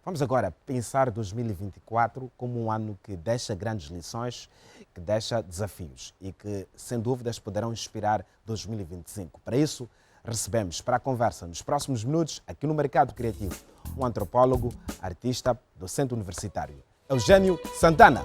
Vamos agora pensar 2024 como um ano que deixa grandes lições, que deixa desafios e que, sem dúvidas, poderão inspirar 2025. Para isso, recebemos para a conversa nos próximos minutos, aqui no Mercado Criativo, um antropólogo, artista, docente universitário, Eugênio Santana.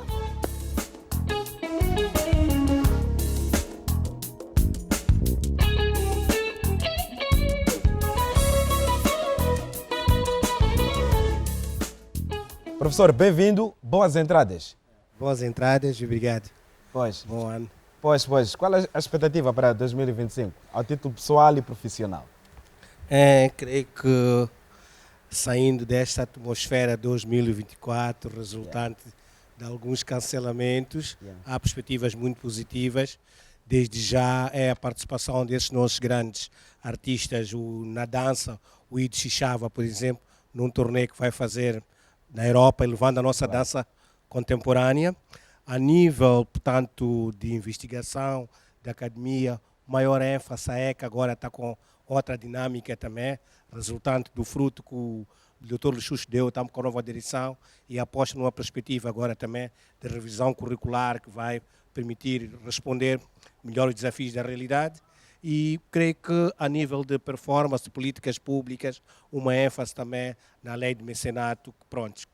Professor, bem-vindo, boas entradas. Boas entradas, obrigado. Pois, Bom ano. pois, qual é a expectativa para 2025, ao título pessoal e profissional? Creio que saindo desta atmosfera 2024, resultante de alguns cancelamentos, há perspectivas muito positivas. Desde já é a participação desses nossos grandes artistas, na dança, o Ido Xixava, por exemplo, num torneio que vai fazer na Europa, levando a nossa dança contemporânea. A nível, portanto, de investigação, da academia, maior ênfase, a ECA agora está com outra dinâmica também, resultante do fruto que o Dr. Luxuxo deu, estamos com a nova direção e aposta numa perspectiva agora também de revisão curricular que vai permitir responder melhor os desafios da realidade. E creio que, a nível de performance, de políticas públicas, uma ênfase também na lei de mecenato,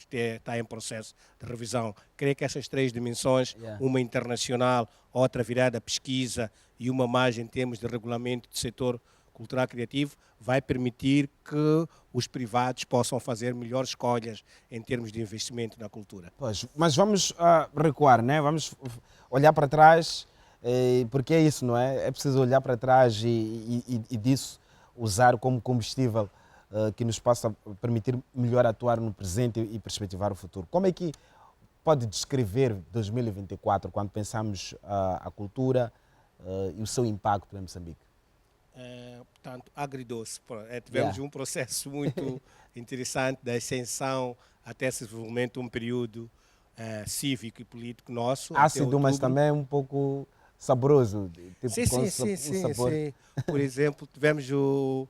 que está em processo de revisão. Creio que essas três dimensões, uma internacional, outra virada à pesquisa e uma mais em termos de regulamento do setor cultural criativo, vai permitir que os privados possam fazer melhores escolhas em termos de investimento na cultura. Pois, mas vamos recuar, né? Vamos olhar para trás, porque é isso, não é? É preciso olhar para trás e disso usar como combustível que nos possa permitir melhor atuar no presente e perspectivar o futuro. Como é que pode descrever 2024 quando pensamos a cultura e o seu impacto em Moçambique? Portanto, agridoce. Tivemos um processo muito interessante da ascensão até esse desenvolvimento, um período cívico e político nosso. Ácido, mas também um pouco saboroso. Tipo, sim. Por exemplo, tivemos do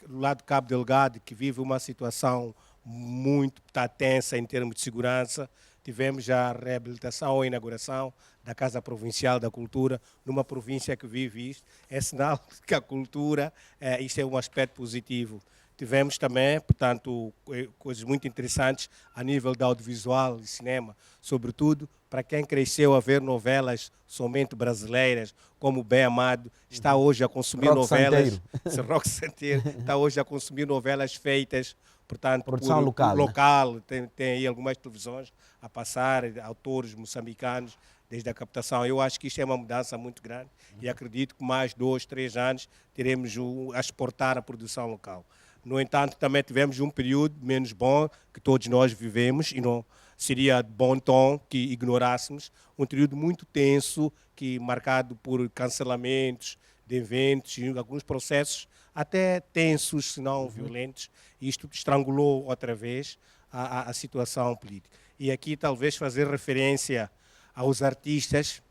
lado do Cabo Delgado, que vive uma situação muito tensa em termos de segurança. Tivemos a reabilitação ou inauguração da Casa Provincial da Cultura, numa província que vive isto. É sinal que a cultura, isto é um aspecto positivo. Tivemos também, portanto, coisas muito interessantes a nível da audiovisual e cinema, sobretudo para quem cresceu a ver novelas somente brasileiras, como o Bem Amado, está hoje a consumir Roque novelas. Santeiro. Roque Santeiro está hoje a consumir novelas feitas, portanto, Produção por local, né? Tem aí algumas televisões a passar, autores moçambicanos, desde a captação. Eu acho que isto é uma mudança muito grande e acredito que mais 2, 3 anos teremos a exportar a produção local. No entanto, também tivemos um período menos bom que todos nós vivemos e não seria de bom tom que ignorássemos, um período muito tenso, marcado por cancelamentos de eventos e alguns processos até tensos, se não violentos. Isto estrangulou outra vez a situação política. E aqui talvez fazer referência aos artistas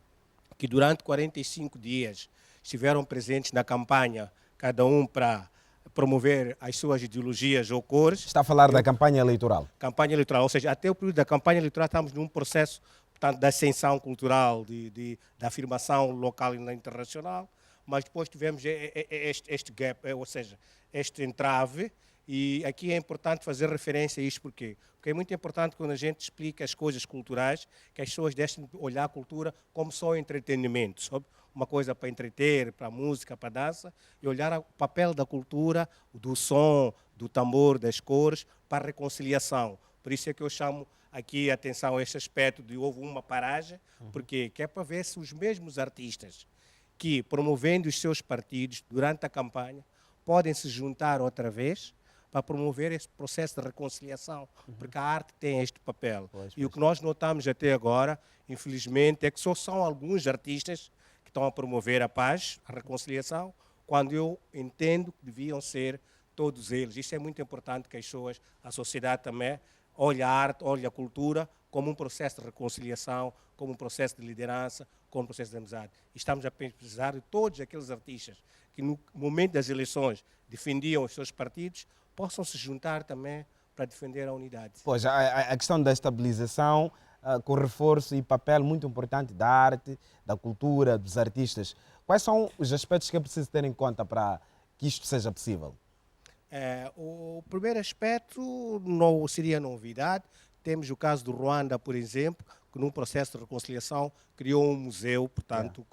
que durante 45 dias estiveram presentes na campanha, cada um para promover as suas ideologias ou cores. Está a falar da campanha eleitoral. Campanha eleitoral, ou seja, até o período da campanha eleitoral estamos num processo, portanto, de ascensão cultural, de afirmação local e internacional, mas depois tivemos este gap, ou seja, este entrave, e aqui é importante fazer referência a isto, porquê? Porque é muito importante quando a gente explica as coisas culturais, que as pessoas deixem de olhar a cultura como só entretenimento, sabe? Uma coisa para entreter, para a música, para a dança, e olhar o papel da cultura, do som, do tambor, das cores, para a reconciliação. Por isso é que eu chamo aqui a atenção a este aspecto de houve uma paragem, porque que é para ver se os mesmos artistas que, promovendo os seus partidos durante a campanha, podem se juntar outra vez para promover esse processo de reconciliação, porque a arte tem este papel. E o que nós notamos até agora, infelizmente, é que só são alguns artistas que estão a promover a paz, a reconciliação, quando eu entendo que deviam ser todos eles. Isso é muito importante que as pessoas, a sociedade também, olhe a arte, olhe a cultura como um processo de reconciliação, como um processo de liderança, como um processo de amizade. E estamos a precisar de todos aqueles artistas que no momento das eleições defendiam os seus partidos, possam se juntar também para defender a unidade. Pois, a questão da estabilização, com reforço e papel muito importante da arte, da cultura, dos artistas. Quais são os aspectos que é preciso ter em conta para que isto seja possível? O primeiro aspecto não seria novidade. Temos o caso do Ruanda, por exemplo, que num processo de reconciliação criou um museu, portanto,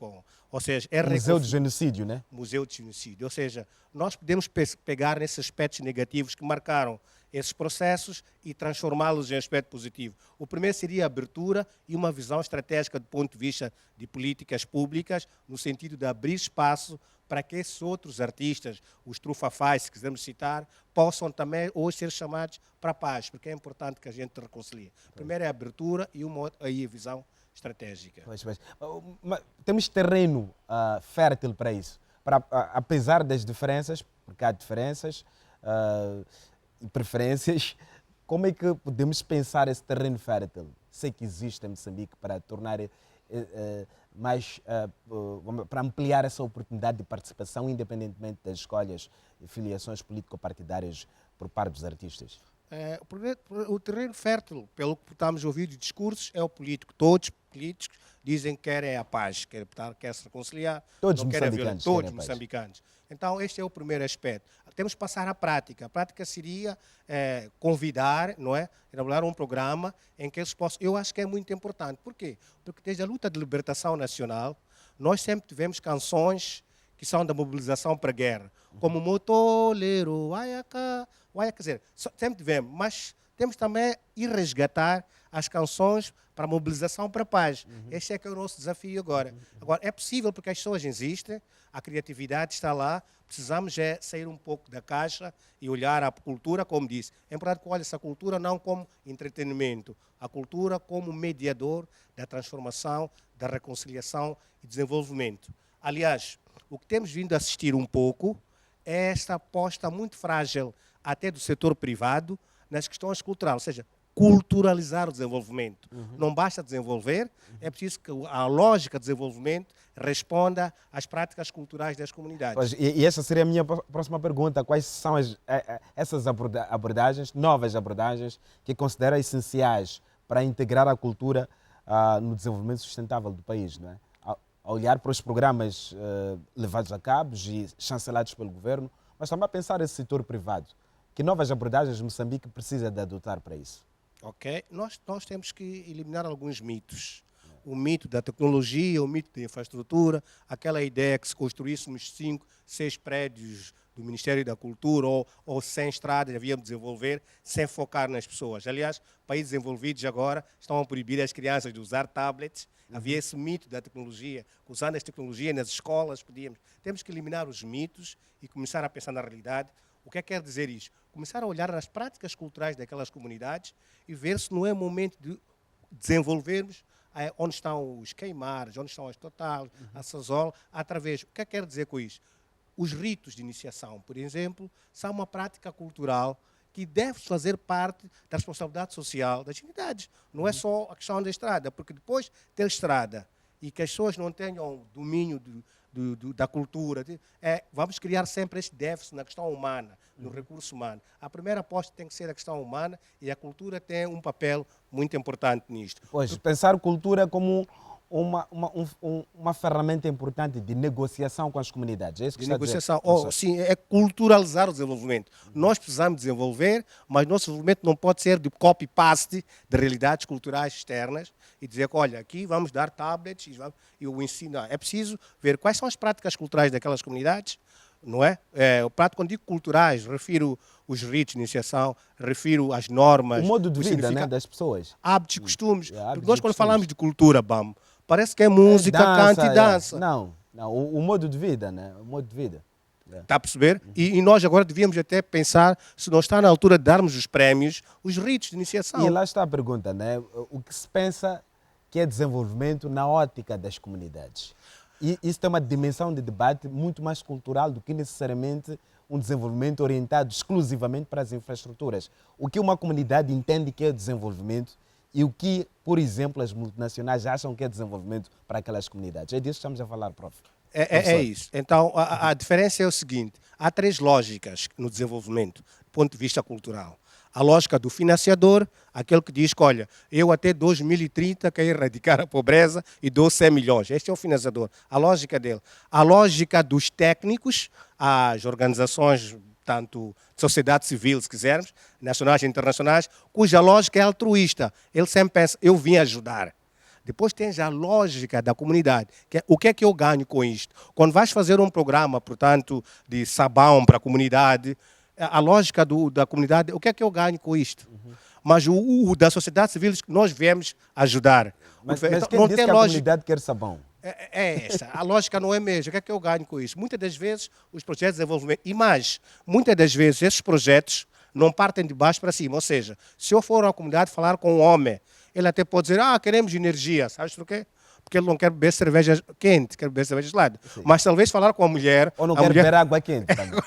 ou seja, Museu de Genocídio, né? Museu de Genocídio. Ou seja, nós podemos pegar nesses aspectos negativos que marcaram esses processos e transformá-los em aspecto positivo. O primeiro seria a abertura e uma visão estratégica do ponto de vista de políticas públicas, no sentido de abrir espaço para que esses outros artistas, os trufafais, se quisermos citar, possam também hoje ser chamados para a paz, porque é importante que a gente reconcilie. Primeiro é a abertura e aí a visão estratégica. Pois. Mas temos terreno fértil para isso. Apesar das diferenças, porque há diferenças e preferências, como é que podemos pensar esse terreno fértil? Sei que existe em Moçambique para tornar para ampliar essa oportunidade de participação, independentemente das escolhas e filiações político-partidárias por parte dos artistas. O terreno fértil, pelo que estamos a ouvir de discursos, é o político. Todos políticos dizem que querem a paz, querem se reconciliar, todos não querem a violência. Todos moçambicanos. moçambicanos. Então, este é o primeiro aspecto. Temos que passar à prática. A prática seria convidar, não é? Elaborar um programa em que eles possam... Eu acho que é muito importante. Por quê? Porque desde a luta de libertação nacional, nós sempre tivemos canções que são da mobilização para a guerra, como Motoleiro, Waiaka, quer dizer, sempre tivemos, mas temos também ir resgatar as canções para a mobilização para a paz. Este é que é o nosso desafio agora. Agora, é possível porque as pessoas existem, a criatividade está lá, precisamos sair um pouco da caixa e olhar a cultura, como disse. É importante que olhe essa cultura não como entretenimento, a cultura como mediador da transformação, da reconciliação e desenvolvimento. Aliás, o que temos vindo a assistir um pouco é esta aposta muito frágil, até do setor privado, nas questões culturais, ou seja, culturalizar o desenvolvimento. Não basta desenvolver, é preciso que a lógica de desenvolvimento responda às práticas culturais das comunidades. Pois, e essa seria a minha próxima pergunta. Quais são essas abordagens, novas abordagens, que considera essenciais para integrar a cultura no desenvolvimento sustentável do país, não é? A olhar para os programas levados a cabo e chancelados pelo governo, mas também a pensar esse setor privado. Que novas abordagens Moçambique precisa de adotar para isso? Ok, nós temos que eliminar alguns mitos. O mito da tecnologia, o mito da infraestrutura, aquela ideia que se construíssemos 5, 6 prédios do Ministério da Cultura ou 100 estradas havíamos de desenvolver sem focar nas pessoas. Aliás, países desenvolvidos agora estão a proibir as crianças de usar tablets. Havia esse mito da tecnologia, usando as tecnologias nas escolas, temos que eliminar os mitos e começar a pensar na realidade. O que é que quer dizer isso? Começar a olhar nas práticas culturais daquelas comunidades e ver se não é momento de desenvolvermos onde estão os queimares, onde estão as total, a sazol, através... O que é que quer dizer com isso? Os ritos de iniciação, por exemplo, são uma prática cultural que deve fazer parte da responsabilidade social das unidades. Não é só a questão da estrada, porque depois de ter estrada e que as pessoas não tenham domínio da cultura, vamos criar sempre este déficit na questão humana, no recurso humano. A primeira aposta tem que ser a questão humana e a cultura tem um papel muito importante nisto. Pois, pensar cultura como uma ferramenta importante de negociação com as comunidades. É isso que De está negociação, a dizer? sim, é culturalizar o desenvolvimento. Nós precisamos desenvolver, mas nosso desenvolvimento não pode ser de copy-paste de realidades culturais externas e dizer que, olha, aqui vamos dar tablets e o ensino. É preciso ver quais são as práticas culturais daquelas comunidades, não é? Quando digo culturais, refiro os ritos de iniciação, refiro as normas. O modo de vida, né, das pessoas. Hábitos e costumes. Hábitos Nós, e quando costumes. falamos de cultura, parece que é música, canto e dança. Não, o modo de vida, né? O modo de vida. Está a perceber? E nós agora devíamos até pensar se não está na altura de darmos os prémios, os ritos de iniciação. E lá está a pergunta, né? O que se pensa que é desenvolvimento na ótica das comunidades? E isso tem uma dimensão de debate muito mais cultural do que necessariamente um desenvolvimento orientado exclusivamente para as infraestruturas. O que uma comunidade entende que é desenvolvimento e o que, por exemplo, as multinacionais acham que é desenvolvimento para aquelas comunidades. É disso que estamos a falar, prof. É isso. Então, a diferença é o seguinte. Há 3 lógicas no desenvolvimento, do ponto de vista cultural. A lógica do financiador, aquele que diz que, olha, eu até 2030 quero erradicar a pobreza e dou 100 milhões. Este é o financiador, a lógica dele. A lógica dos técnicos, as organizações, tanto de sociedade civil, se quisermos, nacionais e internacionais, cuja lógica é altruísta. Ele sempre pensa, eu vim ajudar. Depois tens a lógica da comunidade. O que é que eu ganho com isto? Quando vais fazer um programa, portanto, de sabão para a comunidade, a lógica da comunidade, o que é que eu ganho com isto? Mas o da sociedade civil, nós viemos ajudar. Mas Então, quem não disse tem que a lógica. comunidade quer sabão? É essa. A lógica não é mesmo. O que é que eu ganho com isso? Muitas das vezes, os projetos de desenvolvimento, e mais, muitas das vezes, esses projetos não partem de baixo para cima. Ou seja, se eu for à comunidade falar com um homem, ele até pode dizer, queremos energia. Sabes por quê? Porque ele não quer beber cerveja quente, quer beber cerveja gelada. Sim. Mas talvez falar com a mulher... Ou não a quer mulher... beber água quente também.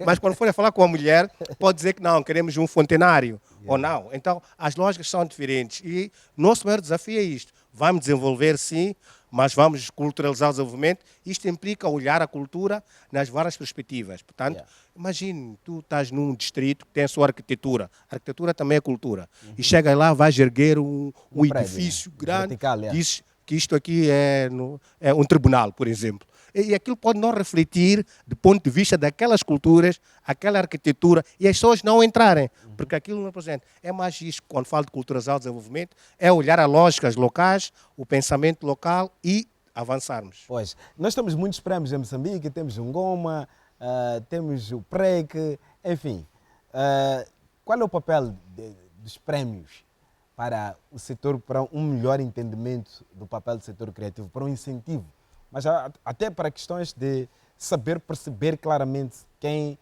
Mas quando for a falar com a mulher, pode dizer que não, queremos um fontenário. Ou não. Então, as lógicas são diferentes. E nosso maior desafio é isto. Vamos desenvolver, sim, mas vamos culturalizar o desenvolvimento. Isto implica olhar a cultura nas várias perspectivas. Portanto, imagine, tu estás num distrito que tem a sua arquitetura. A arquitetura também é cultura. E chega lá, vais erguer um prédio, edifício grande, vertical, diz que isto aqui é um tribunal, por exemplo. E aquilo pode não refletir, do ponto de vista daquelas culturas, aquela arquitetura, e as pessoas não entrarem, porque aquilo não representa. É mais isso, quando falo de culturalizar o desenvolvimento, é olhar as lógicas locais, o pensamento local e avançarmos. Pois, nós temos muitos prémios em Moçambique, temos o Ngoma, temos o PREC, enfim. Qual é o papel dos prémios para o setor, para um melhor entendimento do papel do setor criativo, para um incentivo? Mas até para questões de saber perceber claramente quem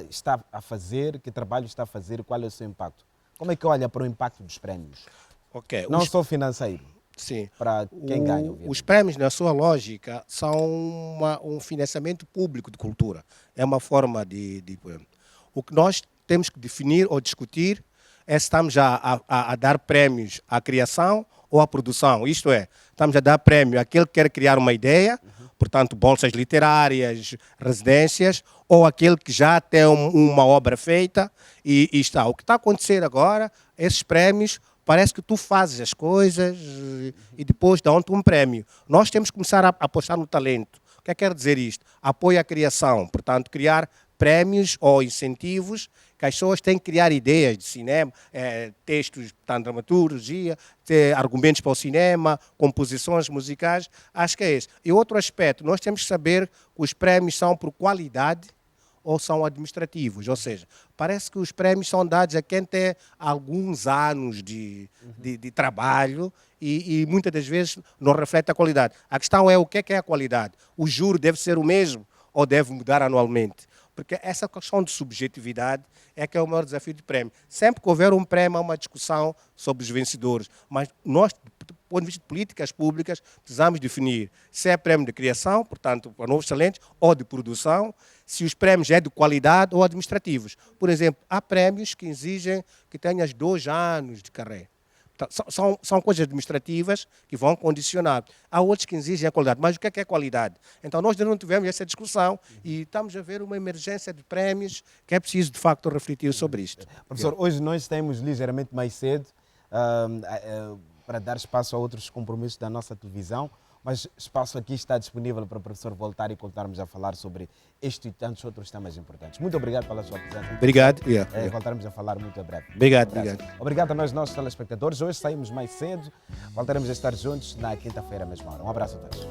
está a fazer, que trabalho está a fazer, qual é o seu impacto. Como é que olha para o impacto dos prémios? Okay. Não só financeiro, sim. para quem ganha. Os prémios, na sua lógica, são um financiamento público de cultura. É uma forma de... O que nós temos que definir ou discutir é se estamos a dar prémios à criação ou à produção. Isto é, estamos a dar prémio àquele que quer criar uma ideia, portanto, bolsas literárias, residências, ou aquele que já tem uma obra feita e está. O que está a acontecer agora, esses prémios, parece que tu fazes as coisas e depois dão-te um prémio. Nós temos que começar a apostar no talento. O que quer dizer isto? Apoio à criação, portanto, criar prémios ou incentivos que as pessoas têm que criar ideias de cinema, textos, portanto, dramaturgia, argumentos para o cinema, composições musicais, acho que é esse. E outro aspecto, nós temos que saber que os prémios são por qualidade ou são administrativos, ou seja, parece que os prémios são dados a quem tem alguns anos de trabalho e muitas das vezes não reflete a qualidade. A questão é o que é a qualidade? O juro deve ser o mesmo ou deve mudar anualmente? Porque essa questão de subjetividade é que é o maior desafio do prémio. Sempre que houver um prémio, há uma discussão sobre os vencedores. Mas nós, do ponto de vista de políticas públicas, precisamos definir se é prémio de criação, portanto, para novos talentos, ou de produção, se os prémios é de qualidade ou administrativos. Por exemplo, há prémios que exigem que tenhas 2 anos de carreira. São coisas administrativas que vão condicionar. Há outros que exigem a qualidade. Mas o que é qualidade? Então, nós não tivemos essa discussão e estamos a ver uma emergência de prémios que é preciso, de facto, refletir sobre isto. Professor, hoje nós temos ligeiramente mais cedo para dar espaço a outros compromissos da nossa televisão, mas o espaço aqui está disponível para o professor voltar e continuarmos a falar sobre este e tantos outros temas importantes. Muito obrigado pela sua presença. Obrigado. Voltaremos a falar muito em breve. Obrigado. Obrigado a nós, nossos telespectadores. Hoje saímos mais cedo. Voltaremos a estar juntos na quinta-feira, mesma hora. Um abraço a todos.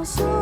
So